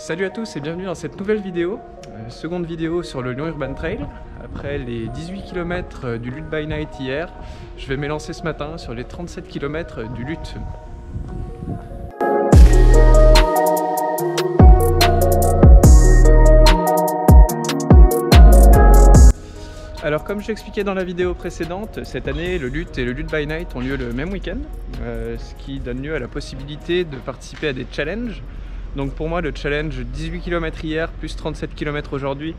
Salut à tous et bienvenue dans cette nouvelle vidéo, seconde vidéo sur le Lyon Urban Trail. Après les 18 km du Lutte by Night hier, je vais m'élancer ce matin sur les 37 km du Lutte. Alors comme je l'expliquais dans la vidéo précédente, cette année le Lutte et le Lutte by Night ont lieu le même week-end, ce qui donne lieu à la possibilité de participer à des challenges. Donc pour moi le challenge 18 km hier plus 37 km aujourd'hui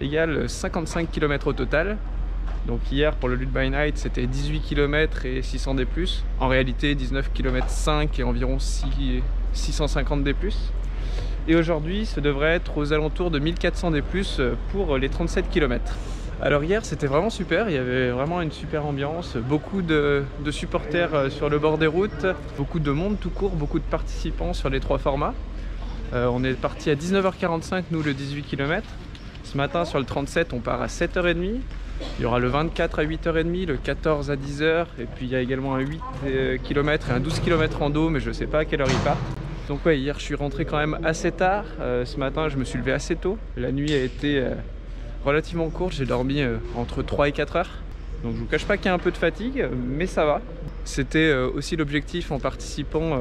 égale 55 km au total. Donc hier pour le Lutte by Night c'était 18 km et 600 D+, en réalité 19 km 5 et environ 650 D+. Et aujourd'hui ce devrait être aux alentours de 1400 D+, pour les 37 km. Alors hier c'était vraiment super, il y avait vraiment une super ambiance, beaucoup de supporters sur le bord des routes, beaucoup de monde tout court, beaucoup de participants sur les trois formats. On est parti à 19h45 nous le 18 km. Ce matin sur le 37 on part à 7h30. Il y aura le 24 à 8h30, le 14 à 10h et puis il y a également un 8 km et un 12 km en dos mais je ne sais pas à quelle heure ils partent. Donc ouais, hier je suis rentré quand même assez tard, ce matin je me suis levé assez tôt. La nuit a été relativement courte, j'ai dormi entre 3 et 4 heures. Donc je vous cache pas qu'il y a un peu de fatigue mais ça va. C'était aussi l'objectif en participant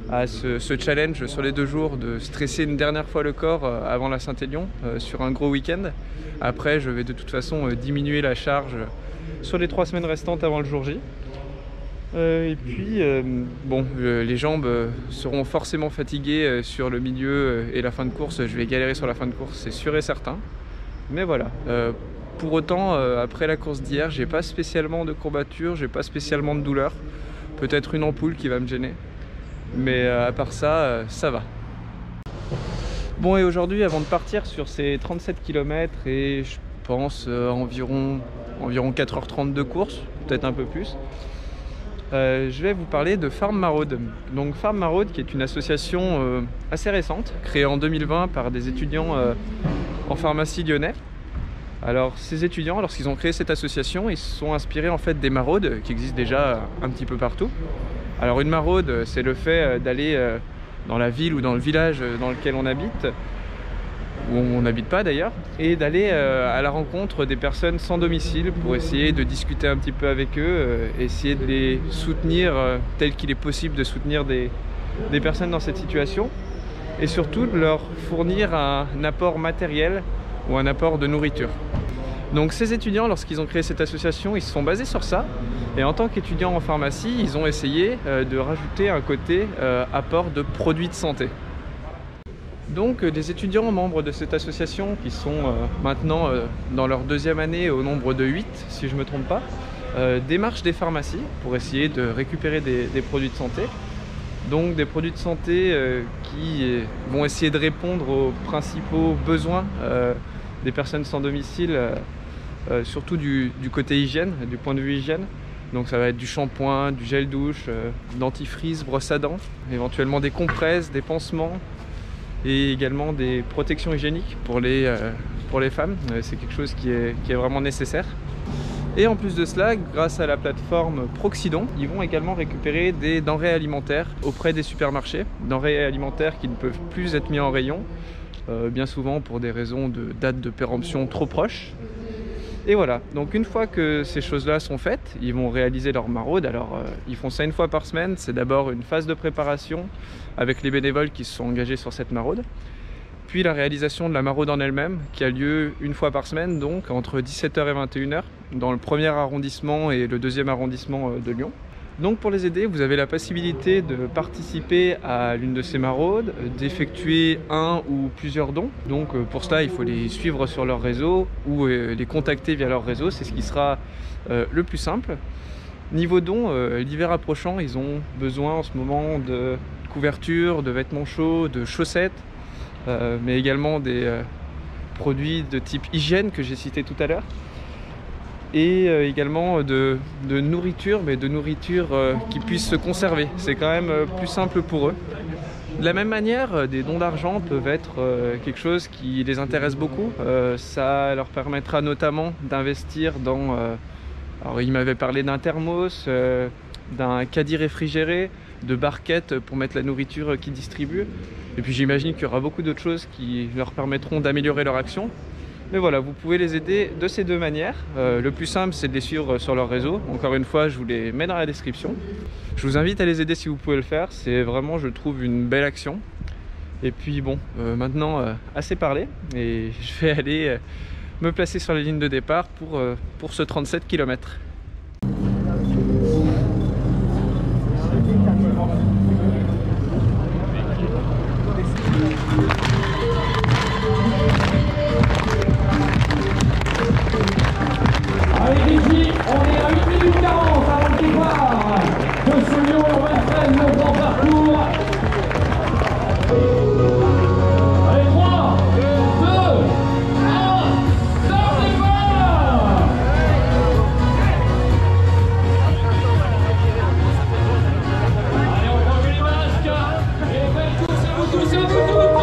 à ce challenge sur les 2 jours de stresser une dernière fois le corps avant la Saint-Élion sur un gros week-end. Après je vais de toute façon diminuer la charge sur les 3 semaines restantes avant le jour J. Et puis bon, les jambes seront forcément fatiguées sur le milieu et la fin de course. Je vais galérer sur la fin de course, c'est sûr et certain. Mais voilà. Pour autant, après la course d'hier, j'ai pas spécialement de courbatures, j'ai pas spécialement de douleur. Peut-être une ampoule qui va me gêner. Mais à part ça, ça va. Bon, et aujourd'hui, avant de partir sur ces 37 km et je pense environ 4h30 de course, peut-être un peu plus, je vais vous parler de Farm Maraude. Donc Farm Maraude qui est une association assez récente, créée en 2020 par des étudiants en pharmacie lyonnais. Alors ces étudiants, lorsqu'ils ont créé cette association, ils se sont inspirés en fait des maraudes qui existent déjà un petit peu partout. Alors une maraude, c'est le fait d'aller dans la ville ou dans le village dans lequel on habite, où on n'habite pas d'ailleurs, et d'aller à la rencontre des personnes sans domicile pour essayer de discuter un petit peu avec eux, essayer de les soutenir tel qu'il est possible de soutenir des personnes dans cette situation, et surtout de leur fournir un apport matériel ou un apport de nourriture. Donc ces étudiants, lorsqu'ils ont créé cette association, ils se sont basés sur ça, et en tant qu'étudiants en pharmacie, ils ont essayé de rajouter un côté apport de produits de santé. Donc des étudiants membres de cette association qui sont maintenant dans leur 2e année au nombre de 8 si je ne me trompe pas, démarchent des pharmacies pour essayer de récupérer des produits de santé. Donc des produits de santé qui vont essayer de répondre aux principaux besoins des personnes sans domicile, surtout du côté hygiène, du point de vue hygiène. Donc ça va être du shampoing, du gel douche, dentifrice, brosse à dents, éventuellement des compresses, des pansements et également des protections hygiéniques pour les femmes. C'est quelque chose qui est vraiment nécessaire. Et en plus de cela, grâce à la plateforme Proxidon, ils vont également récupérer des denrées alimentaires auprès des supermarchés. Denrées alimentaires qui ne peuvent plus être mis en rayon, bien souvent pour des raisons de date de péremption trop proches. Et voilà, donc une fois que ces choses-là sont faites, ils vont réaliser leur maraude. Alors ils font ça une fois par semaine, c'est d'abord une phase de préparation avec les bénévoles qui se sont engagés sur cette maraude. Puis la réalisation de la maraude en elle-même qui a lieu une fois par semaine, donc entre 17h et 21h dans le 1er arrondissement et le 2e arrondissement de Lyon. Donc pour les aider, vous avez la possibilité de participer à l'une de ces maraudes, d'effectuer un ou plusieurs dons. Donc pour cela, il faut les suivre sur leur réseau ou les contacter via leur réseau, c'est ce qui sera le plus simple. Niveau dons, l'hiver approchant, ils ont besoin en ce moment de couvertures, de vêtements chauds, de chaussettes, mais également des produits de type hygiène que j'ai cité tout à l'heure. Et également de nourriture, mais de nourriture qui puisse se conserver. C'est quand même plus simple pour eux. De la même manière, des dons d'argent peuvent être quelque chose qui les intéresse beaucoup. Ça leur permettra notamment d'investir dans... alors ils m'avaient parlé d'un thermos, d'un caddie réfrigéré, de barquettes pour mettre la nourriture qu'ils distribuent. Et puis j'imagine qu'il y aura beaucoup d'autres choses qui leur permettront d'améliorer leur action. Mais voilà, vous pouvez les aider de ces deux manières. Le plus simple, c'est de les suivre sur leur réseau. Encore une fois, je vous les mets dans la description. Je vous invite à les aider si vous pouvez le faire. C'est vraiment, je trouve, une belle action. Et puis bon, maintenant, assez parlé. Et je vais aller me placer sur la ligne de départ pour ce 37 km. Allez ici, on est à 1 minute 40 avant le départ de ce Lyon 25 au grand parcours. Allez, 3, 2, 1, start départ. Allez, on prend les masques et belle course à vous tous et à vous toutes.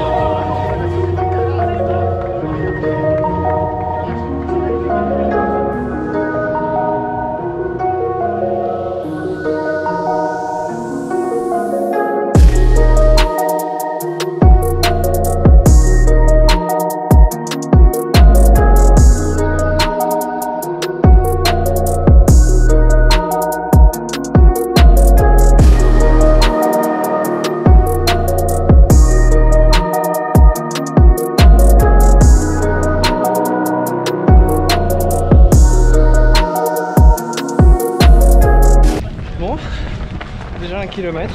Déjà 1 km.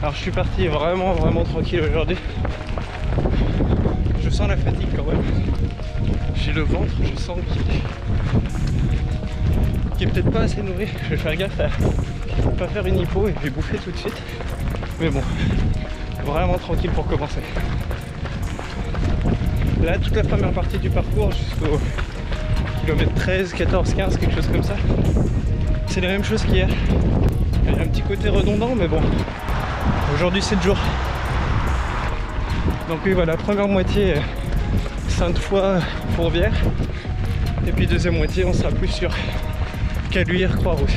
Alors je suis parti vraiment tranquille aujourd'hui. Je sens la fatigue quand même. J'ai le ventre, je sens qu'il est peut-être pas assez nourri. Je vais faire gaffe à pas faire une hypo et puis bouffer tout de suite. Mais bon, vraiment tranquille pour commencer. Là, toute la première partie du parcours jusqu'au kilomètre 13, 14, 15, quelque chose comme ça. C'est la même chose qu'hier. Il y a un petit côté redondant, mais bon. Aujourd'hui, c'est le jour. Donc oui, voilà, première moitié, Sainte-Foy, Fourvière. Et puis deuxième moitié, on sera plus sur Caluire, Croix-Rousse.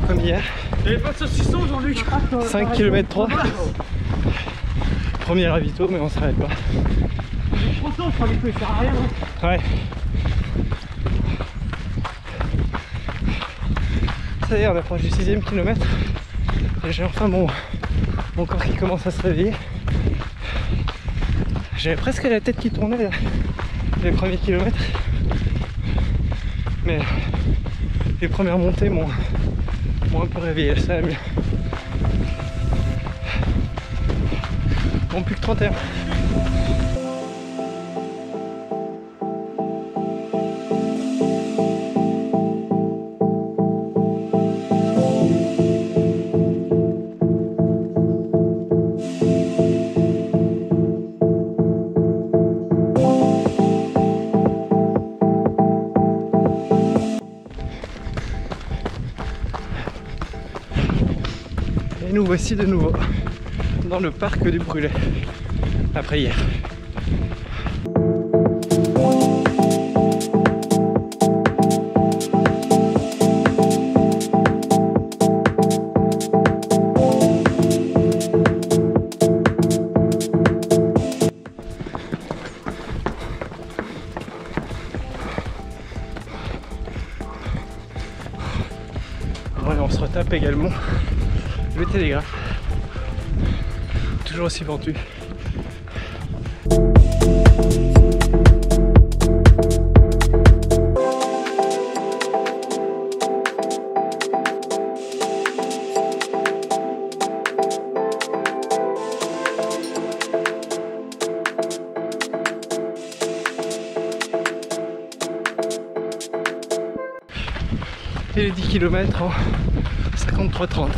Comme hier. J'avais pas de saucisson, Jean-Luc. 5 km 3. Premier ravito, mais on s'arrête pas. Trop tôt, je croyais que ça sert à rien. Ouais. Ça y est, on approche du 6e kilomètre. Et j'ai enfin mon corps qui commence à se réveiller. J'avais presque la tête qui tournait là, les premiers kilomètres. Mais les premières montées m'ont un peu réveillé, ça va mieux. Bon, plus que 31. Et nous voici de nouveau dans le parc du Brûlé, après hier. Ouais, on se retape également le télégraphe, toujours aussi ventu. et les 10 km en 53,30.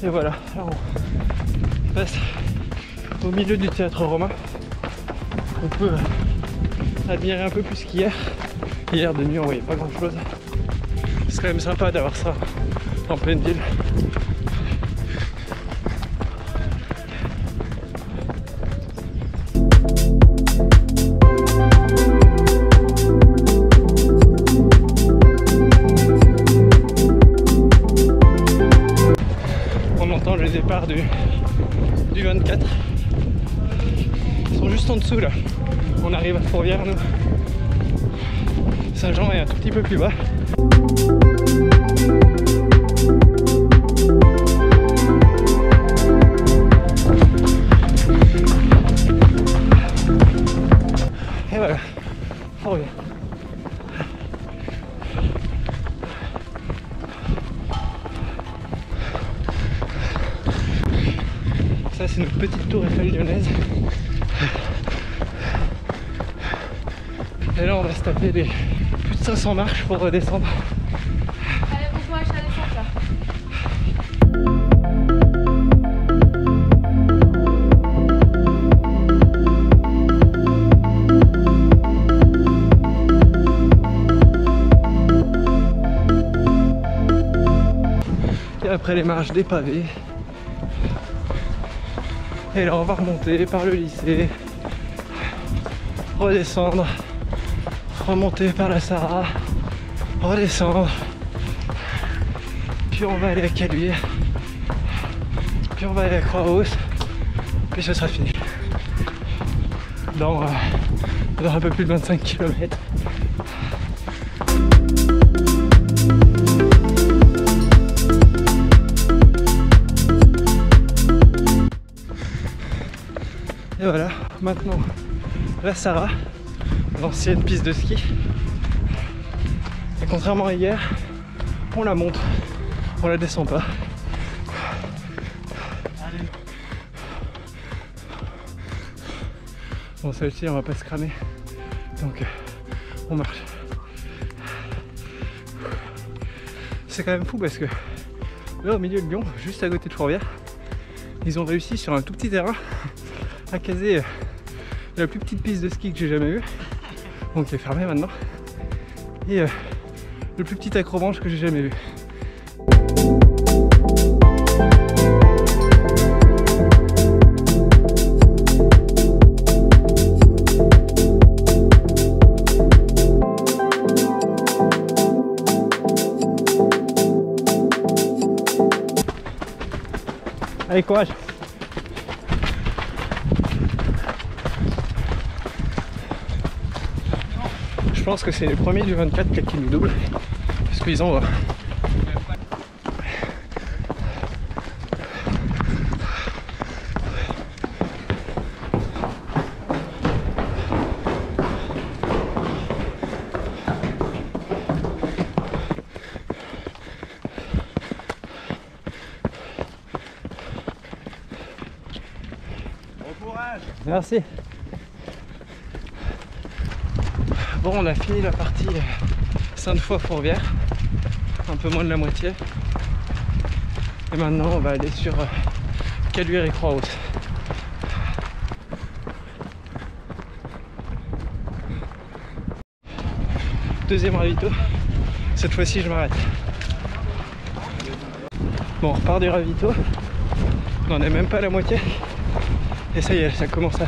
Et voilà, là on passe au milieu du théâtre romain. On peut admirer un peu plus qu'hier. Hier de nuit on voyait pas grand chose. C'est quand même sympa d'avoir ça en pleine ville. On entend le départ du 24. Ils sont juste en dessous là. On arrive à Fourvière nous. Saint-Jean est un tout petit peu plus bas. Et voilà, Fourvière. Ça c'est notre petite tour Eiffel lyonnaise. Et là on va se taper des plus de 500 marches pour redescendre. Allez, bon courage à la descente là. Et après les marches des pavés. Et là on va remonter par le lycée, redescendre, remonter par la Sarah, redescendre, puis on va aller à Caluire, puis on va aller à Croix-Rousse, puis ce sera fini. Dans un peu plus de 25 km. Et voilà, maintenant la Sarah, l'ancienne piste de ski. Et contrairement à hier, on la monte, on la descend pas. Bon, celle-ci on va pas se cramer, donc on marche. C'est quand même fou parce que là au milieu de Lyon, juste à côté de Fourvière, ils ont réussi sur un tout petit terrain à caser la plus petite piste de ski que j'ai jamais vue, donc qui est fermée maintenant, et le plus petit accrobranche que j'ai jamais vu. Allez, courage! Je pense que c'est les premiers du 24 qui nous doublent, parce qu'ils ont Merci. Bon, on a fini la partie Sainte-Foy-Fourvière, un peu moins de la moitié. Et maintenant, on va aller sur Caluire et Croix-Rousse. Deuxième ravito. Cette fois-ci, je m'arrête. Bon, on repart du ravito. On n'en est même pas à la moitié. Et ça y est, ça commence à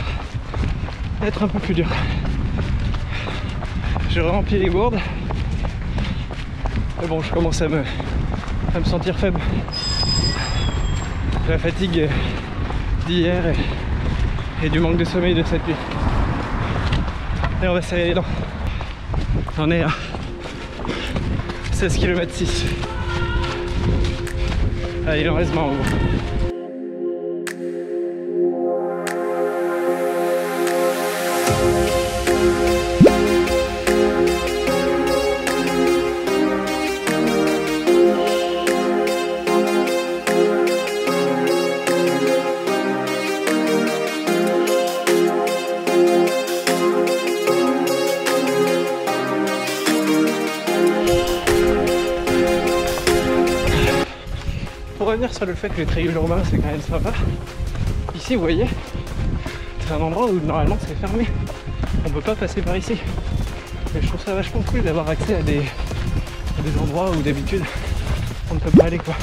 être un peu plus dur. Je remplis les gourdes. Mais bon, je commence à me sentir faible. La fatigue d'hier et du manque de sommeil de cette nuit. Et on va serrer les dents. On est à 16 km 6. Allez, il en reste moins en gros. sur le fait que les trails urbains c'est quand même sympa. Ici vous voyez, c'est un endroit où normalement c'est fermé. On peut pas passer par ici. Et je trouve ça vachement cool d'avoir accès à des endroits où d'habitude on ne peut pas aller quoi.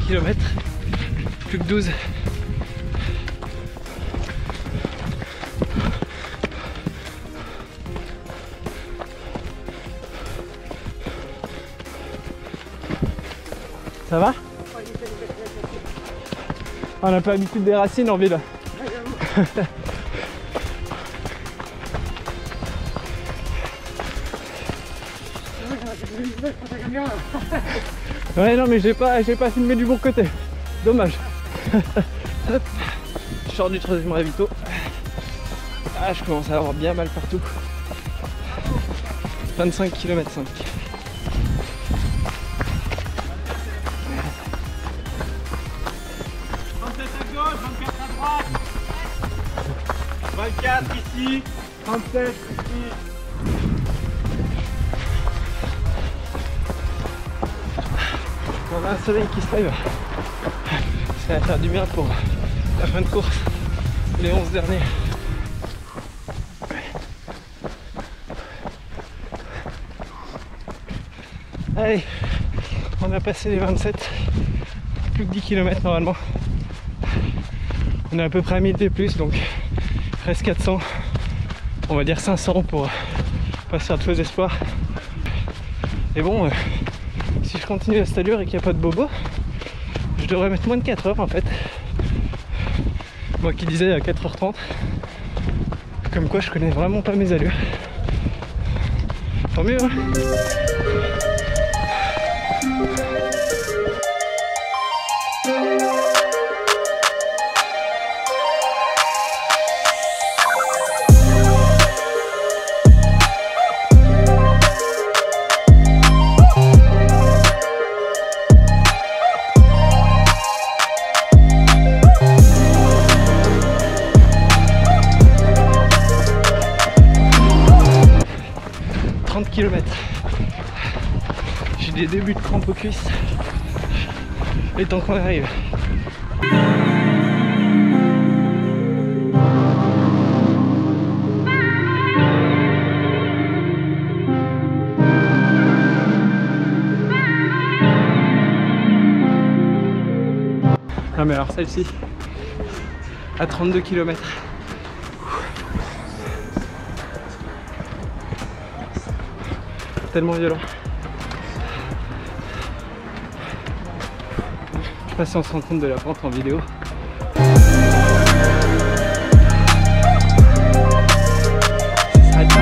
Km, plus que 12. Ça va? On n'a pas l'habitude des racines en ville. Ouais non mais j'ai pas filmé du bon côté. Dommage. Hop. Je sors du troisième ravito. Ah je commence à avoir bien mal partout. 25 km 5. À gauche, 24 à droite. 24 ici, 37 ici. On a un soleil qui se lève. Ça va faire du bien pour la fin de course, les 11 derniers. Allez, on a passé les 27, plus que 10 km normalement. On est à peu près à 1000 de plus, donc il reste 400, on va dire 500 pour pas se faire de faux espoirs. Et bon, si je continue à cette allure et qu'il n'y a pas de bobo, je devrais mettre moins de 4 heures en fait. Moi qui disais à 4h30, comme quoi je connais vraiment pas mes allures. Tant mieux hein. 30 km. J'ai des débuts de crampes aux cuisses. Et tant qu'on arrive. Ah mais alors celle-ci, à 32 km. Tellement violent. Je sais pas si on se rend compte de la pente en vidéo. Ça s'arrête pas.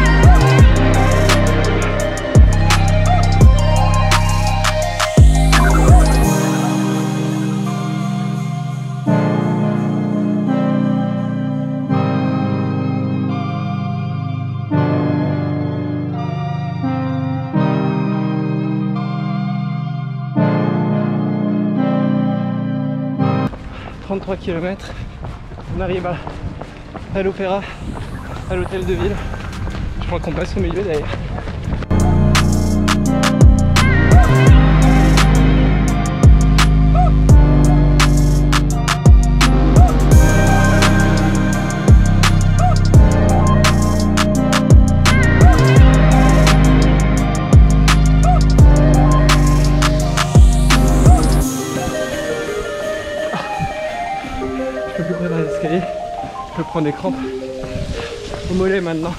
« 33 km, on arrive à l'Opéra, à l'hôtel de ville. Je crois qu'on passe au milieu d'ailleurs. peux plus courir dans les escaliers. Je prends des crampes au mollet maintenant.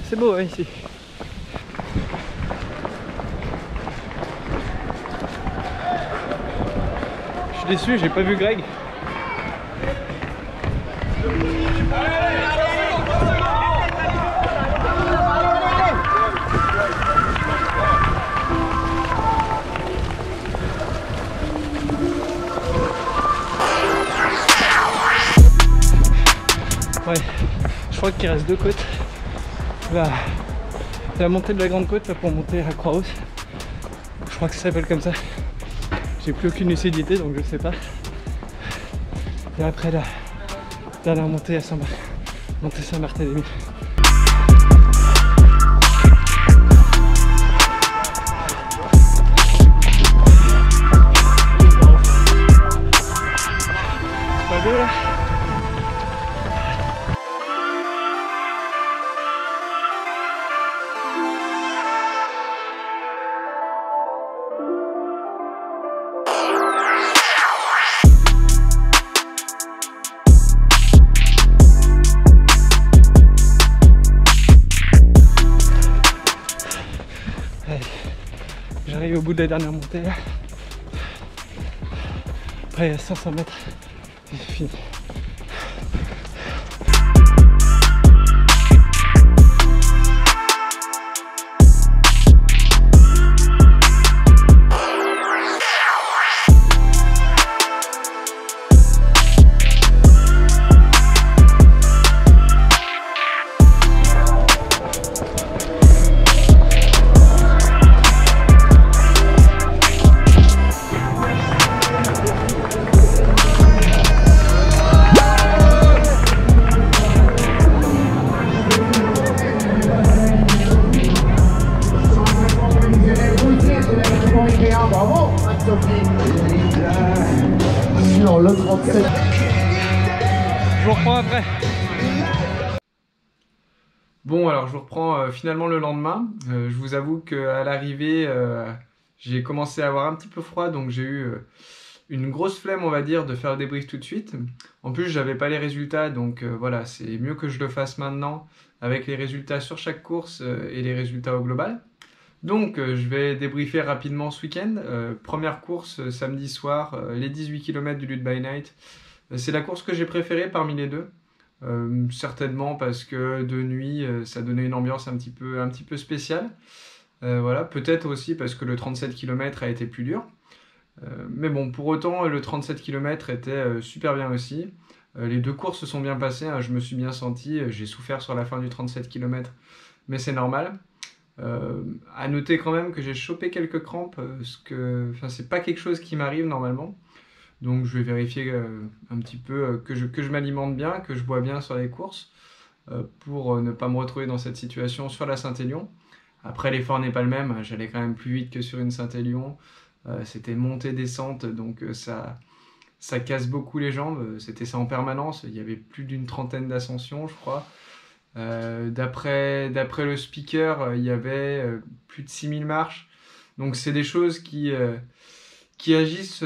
C'est beau hein, ici. Je suis déçu, j'ai pas vu Greg. Ouais, je crois qu'il reste 2 côtes. La montée de la grande côte là, pour monter à Croix-Rousse. Je crois que ça s'appelle comme ça. J'ai plus aucune lucidité donc je sais pas. Et après la dernière montée à Saint-Barthélemy. C'est pas beau là? J'arrive au bout de la dernière montée là. Après il y a 500 mètres et c'est fini. Sur le 37. Je vous reprends après. Bon alors je vous reprends finalement le lendemain. Je vous avoue qu'à l'arrivée j'ai commencé à avoir un petit peu froid donc j'ai eu une grosse flemme on va dire de faire le débrief tout de suite. En plus j'avais pas les résultats donc voilà c'est mieux que je le fasse maintenant avec les résultats sur chaque course et les résultats au global. Donc je vais débriefer rapidement ce week-end. Première course samedi soir, les 18 km du Lutte by Night. C'est la course que j'ai préférée parmi les deux. Certainement parce que de nuit ça donnait une ambiance un petit peu spéciale. Voilà, peut-être aussi parce que le 37 km a été plus dur. Mais bon, pour autant le 37 km était super bien aussi. Les deux courses se sont bien passées, hein, je me suis bien senti, j'ai souffert sur la fin du 37 km, mais c'est normal. À noter quand même que j'ai chopé quelques crampes, c'est pas quelque chose qui m'arrive normalement. Donc je vais vérifier un petit peu que je m'alimente bien, que je bois bien sur les courses pour ne pas me retrouver dans cette situation sur la Saint-Élion. Après l'effort n'est pas le même, j'allais quand même plus vite que sur une Saint-Élion. C'était montée-descente donc ça casse beaucoup les jambes, c'était ça en permanence, il y avait plus d'une trentaine d'ascensions je crois. D'après le speaker, il y avait plus de 6000 marches. Donc c'est des choses qui agissent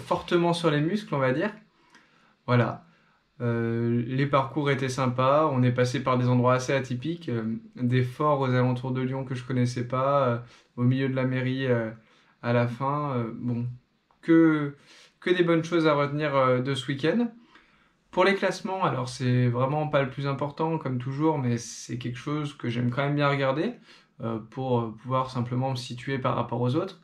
fortement sur les muscles, on va dire. Voilà. Les parcours étaient sympas. On est passé par des endroits assez atypiques. Des forts aux alentours de Lyon que je connaissais pas. Au milieu de la mairie à la fin. Bon, que des bonnes choses à retenir de ce week-end. Pour les classements, alors c'est vraiment pas le plus important comme toujours, mais c'est quelque chose que j'aime quand même bien regarder pour pouvoir simplement me situer par rapport aux autres.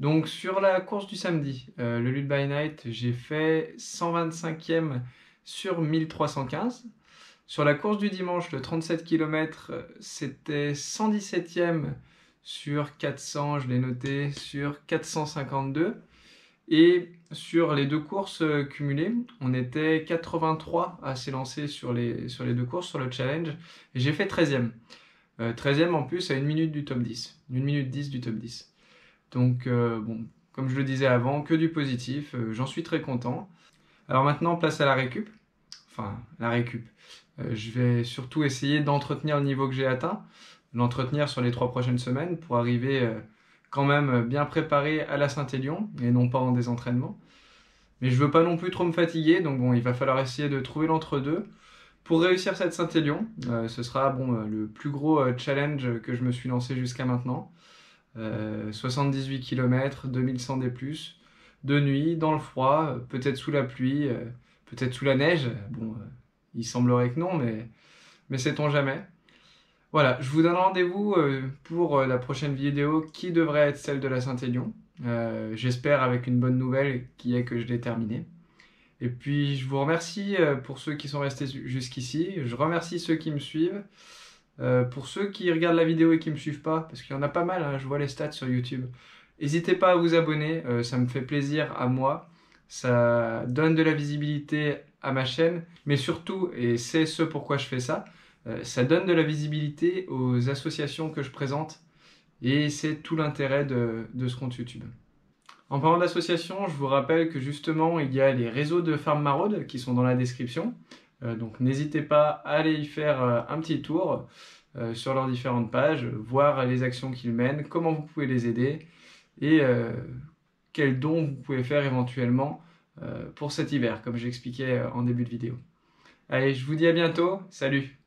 Donc sur la course du samedi, le Lutte by Night, j'ai fait 125e sur 1315. Sur la course du dimanche, le 37 km, c'était 117e sur 400, je l'ai noté, sur 452. Et sur les deux courses cumulées, on était 83 à s'élancer sur les deux courses, sur le challenge. Et j'ai fait 13e. 13e en plus à 1 minute du top 10. 1 minute 10 du top 10. Donc bon, comme je le disais avant, que du positif. J'en suis très content. Alors maintenant, place à la récup. Enfin, la récup. Je vais surtout essayer d'entretenir le niveau que j'ai atteint. L'entretenir sur les 3 prochaines semaines pour arriver quand même bien préparé à la Saint-Élion et non pas en des entraînements. Mais je veux pas non plus trop me fatiguer, donc bon, il va falloir essayer de trouver l'entre-deux. Pour réussir cette Saint-Élion, ce sera le plus gros challenge que je me suis lancé jusqu'à maintenant. 78 km, 2100 D+, de nuit, dans le froid, peut-être sous la pluie, peut-être sous la neige. Bon, il semblerait que non, mais sait-on jamais. Voilà, je vous donne rendez-vous pour la prochaine vidéo qui devrait être celle de la Saint-Élion. J'espère avec une bonne nouvelle qui est que je l'ai terminée. Et puis je vous remercie pour ceux qui sont restés jusqu'ici. Je remercie ceux qui me suivent. Pour ceux qui regardent la vidéo et qui ne me suivent pas, parce qu'il y en a pas mal, hein, je vois les stats sur YouTube. N'hésitez pas à vous abonner, ça me fait plaisir à moi. Ça donne de la visibilité à ma chaîne. Mais surtout, et c'est ce pourquoi je fais ça, ça donne de la visibilité aux associations que je présente. Et c'est tout l'intérêt de ce compte YouTube. En parlant d'associations, je vous rappelle que justement, il y a les réseaux de Farm Maraude qui sont dans la description. Donc n'hésitez pas à aller y faire un petit tour sur leurs différentes pages, voir les actions qu'ils mènent, comment vous pouvez les aider et quels dons vous pouvez faire éventuellement pour cet hiver, comme j'expliquais en début de vidéo. Allez, je vous dis à bientôt, salut!